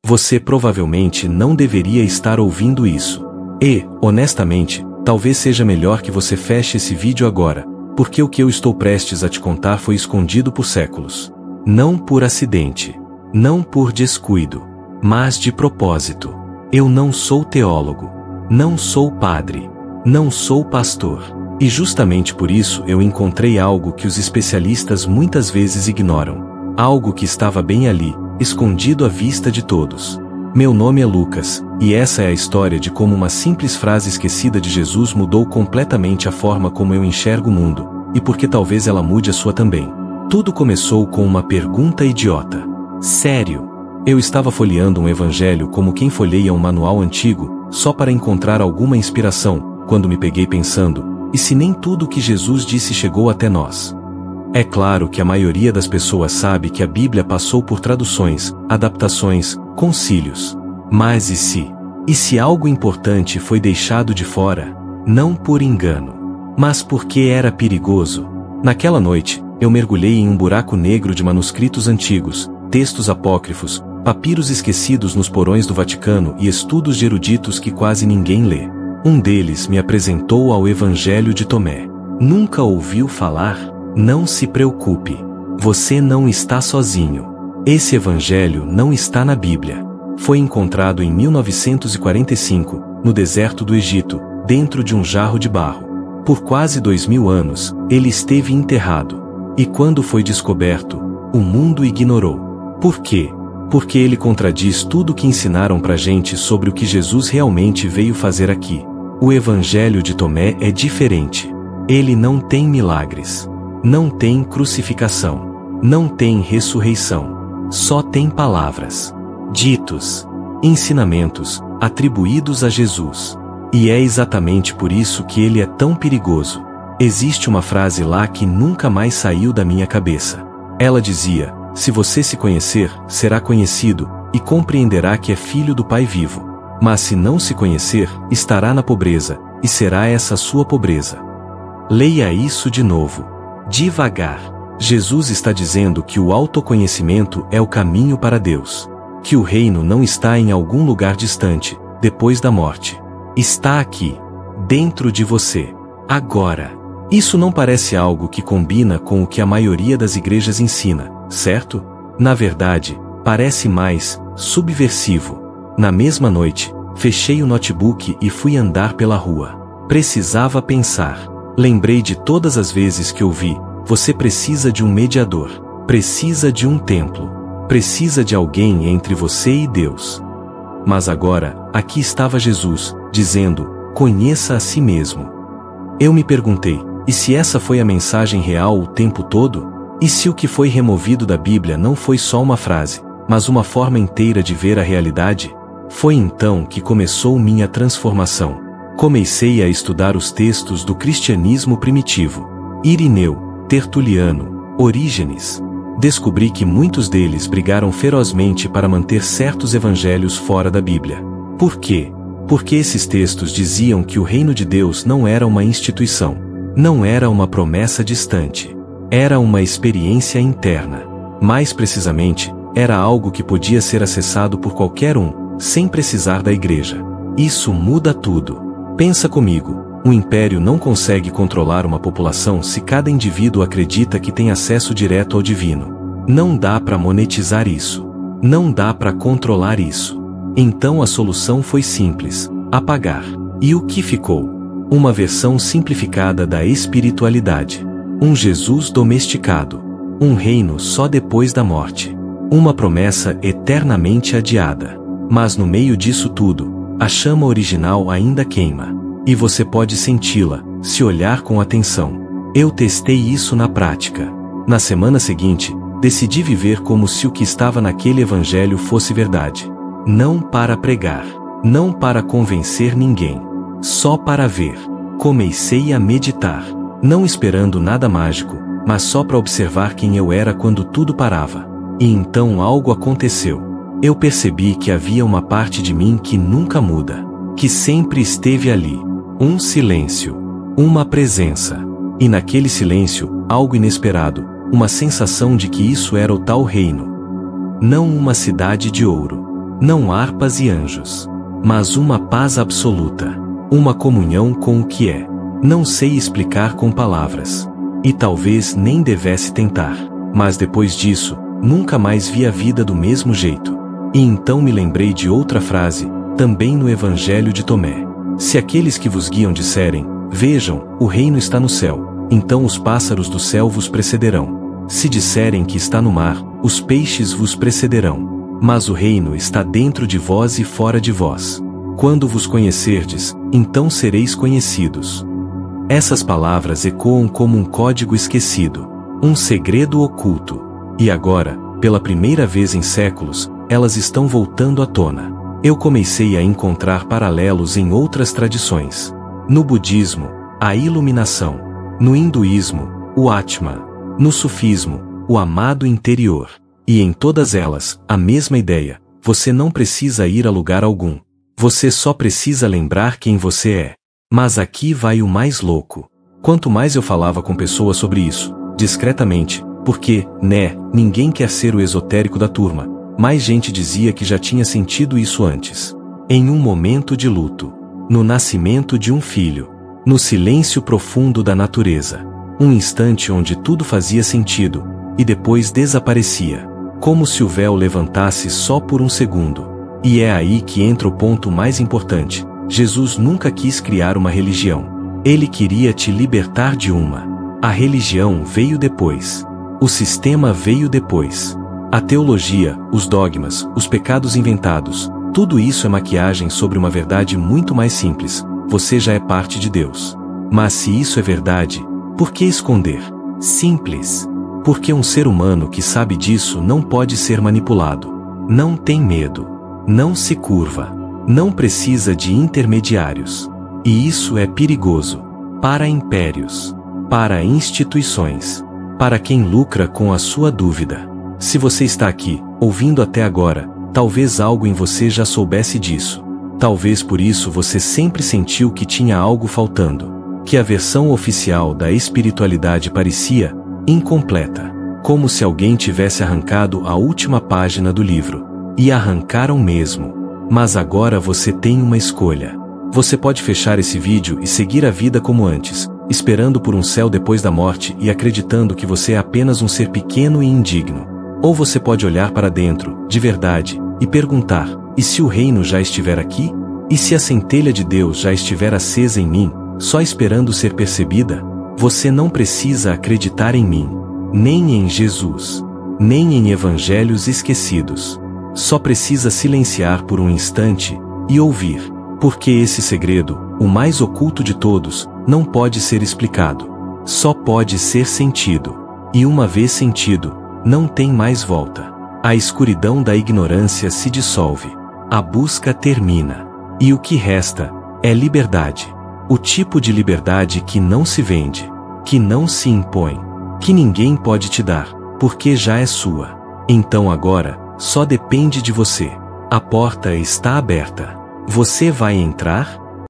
Você provavelmente não deveria estar ouvindo isso. E, honestamente, talvez seja melhor que você feche esse vídeo agora, porque o que eu estou prestes a te contar foi escondido por séculos. Não por acidente. Não por descuido. Mas de propósito. Eu não sou teólogo. Não sou padre. Não sou pastor. E justamente por isso eu encontrei algo que os especialistas muitas vezes ignoram. Algo que estava bem ali, escondido à vista de todos. Meu nome é Lucas, e essa é a história de como uma simples frase esquecida de Jesus mudou completamente a forma como eu enxergo o mundo, e porque talvez ela mude a sua também. Tudo começou com uma pergunta idiota. Sério? Eu estava folheando um evangelho como quem folheia um manual antigo, só para encontrar alguma inspiração, quando me peguei pensando, e se nem tudo o que Jesus disse chegou até nós? É claro que a maioria das pessoas sabe que a Bíblia passou por traduções, adaptações, concílios. Mas e se? E se algo importante foi deixado de fora? Não por engano, mas porque era perigoso. Naquela noite, eu mergulhei em um buraco negro de manuscritos antigos, textos apócrifos, papiros esquecidos nos porões do Vaticano e estudos de eruditos que quase ninguém lê. Um deles me apresentou ao Evangelho de Tomé. Nunca ouviu falar? Não se preocupe. Você não está sozinho. Esse evangelho não está na Bíblia. Foi encontrado em 1945, no deserto do Egito, dentro de um jarro de barro. Por quase 2000 anos, ele esteve enterrado. E quando foi descoberto, o mundo ignorou. Por quê? Porque ele contradiz tudo o que ensinaram pra gente sobre o que Jesus realmente veio fazer aqui. O Evangelho de Tomé é diferente. Ele não tem milagres. Não tem crucificação. Não tem ressurreição. Só tem palavras. Ditos. Ensinamentos, atribuídos a Jesus. E é exatamente por isso que ele é tão perigoso. Existe uma frase lá que nunca mais saiu da minha cabeça. Ela dizia: se você se conhecer, será conhecido, e compreenderá que é filho do Pai vivo. Mas se não se conhecer, estará na pobreza, e será essa sua pobreza. Leia isso de novo. Devagar. Jesus está dizendo que o autoconhecimento é o caminho para Deus. Que o reino não está em algum lugar distante, depois da morte. Está aqui, dentro de você, agora. Isso não parece algo que combina com o que a maioria das igrejas ensina, certo? Na verdade, parece mais subversivo. Na mesma noite, fechei o notebook e fui andar pela rua. Precisava pensar. Lembrei de todas as vezes que ouvi: você precisa de um mediador, precisa de um templo, precisa de alguém entre você e Deus. Mas agora, aqui estava Jesus, dizendo: conheça a si mesmo. Eu me perguntei: e se essa foi a mensagem real o tempo todo? E se o que foi removido da Bíblia não foi só uma frase, mas uma forma inteira de ver a realidade? Foi então que começou minha transformação. Comecei a estudar os textos do cristianismo primitivo. Irineu, Tertuliano, Orígenes. Descobri que muitos deles brigaram ferozmente para manter certos evangelhos fora da Bíblia. Por quê? Porque esses textos diziam que o reino de Deus não era uma instituição. Não era uma promessa distante. Era uma experiência interna. Mais precisamente, era algo que podia ser acessado por qualquer um, sem precisar da igreja. Isso muda tudo. Pensa comigo, um império não consegue controlar uma população se cada indivíduo acredita que tem acesso direto ao divino. Não dá para monetizar isso. Não dá para controlar isso. Então a solução foi simples: apagar. E o que ficou? Uma versão simplificada da espiritualidade. Um Jesus domesticado. Um reino só depois da morte. Uma promessa eternamente adiada. Mas no meio disso tudo, a chama original ainda queima. E você pode senti-la, se olhar com atenção. Eu testei isso na prática. Na semana seguinte, decidi viver como se o que estava naquele evangelho fosse verdade. Não para pregar. Não para convencer ninguém. Só para ver. Comecei a meditar. Não esperando nada mágico, mas só para observar quem eu era quando tudo parava. E então algo aconteceu. Eu percebi que havia uma parte de mim que nunca muda. Que sempre esteve ali. Um silêncio. Uma presença. E naquele silêncio, algo inesperado. Uma sensação de que isso era o tal reino. Não uma cidade de ouro. não harpas e anjos, mas uma paz absoluta, uma comunhão com o que é. Não sei explicar com palavras. E talvez nem devesse tentar. Mas depois disso, nunca mais vi a vida do mesmo jeito. E então me lembrei de outra frase, também no Evangelho de Tomé. Se aqueles que vos guiam disserem, vejam, o reino está no céu, então os pássaros do céu vos precederão. Se disserem que está no mar, os peixes vos precederão. Mas o reino está dentro de vós e fora de vós. Quando vos conhecerdes, então sereis conhecidos. Essas palavras ecoam como um código esquecido, um segredo oculto. E agora, pela primeira vez em séculos, elas estão voltando à tona. Eu comecei a encontrar paralelos em outras tradições. No budismo, a iluminação. No hinduísmo, o Atman. No sufismo, o amado interior. E em todas elas, a mesma ideia: você não precisa ir a lugar algum. Você só precisa lembrar quem você é. Mas aqui vai o mais louco. Quanto mais eu falava com pessoas sobre isso, discretamente, porque, ninguém quer ser o esotérico da turma, mais gente dizia que já tinha sentido isso antes. Em um momento de luto. No nascimento de um filho. No silêncio profundo da natureza. Um instante onde tudo fazia sentido, e depois desaparecia. Como se o véu levantasse só por um segundo. E é aí que entra o ponto mais importante. Jesus nunca quis criar uma religião. Ele queria te libertar de uma. A religião veio depois. O sistema veio depois. A teologia, os dogmas, os pecados inventados, tudo isso é maquiagem sobre uma verdade muito mais simples: você já é parte de Deus. Mas se isso é verdade, por que esconder? Simples. Porque um ser humano que sabe disso não pode ser manipulado. Não tem medo. Não se curva. Não precisa de intermediários. E isso é perigoso. Para impérios. Para instituições. Para quem lucra com a sua dúvida. Se você está aqui, ouvindo até agora, talvez algo em você já soubesse disso. Talvez por isso você sempre sentiu que tinha algo faltando. Que a versão oficial da espiritualidade parecia incompleta. Como se alguém tivesse arrancado a última página do livro. E arrancaram mesmo. Mas agora você tem uma escolha. Você pode fechar esse vídeo e seguir a vida como antes, esperando por um céu depois da morte e acreditando que você é apenas um ser pequeno e indigno. Ou você pode olhar para dentro, de verdade, e perguntar: e se o reino já estiver aqui? E se a centelha de Deus já estiver acesa em mim, só esperando ser percebida? Você não precisa acreditar em mim, nem em Jesus, nem em evangelhos esquecidos. Só precisa silenciar por um instante e ouvir. Porque esse segredo, o mais oculto de todos, não pode ser explicado. Só pode ser sentido. E uma vez sentido, não tem mais volta. A escuridão da ignorância se dissolve. A busca termina. E o que resta é liberdade. O tipo de liberdade que não se vende, que não se impõe, que ninguém pode te dar, porque já é sua. Então agora, só depende de você. A porta está aberta. Você vai entrar?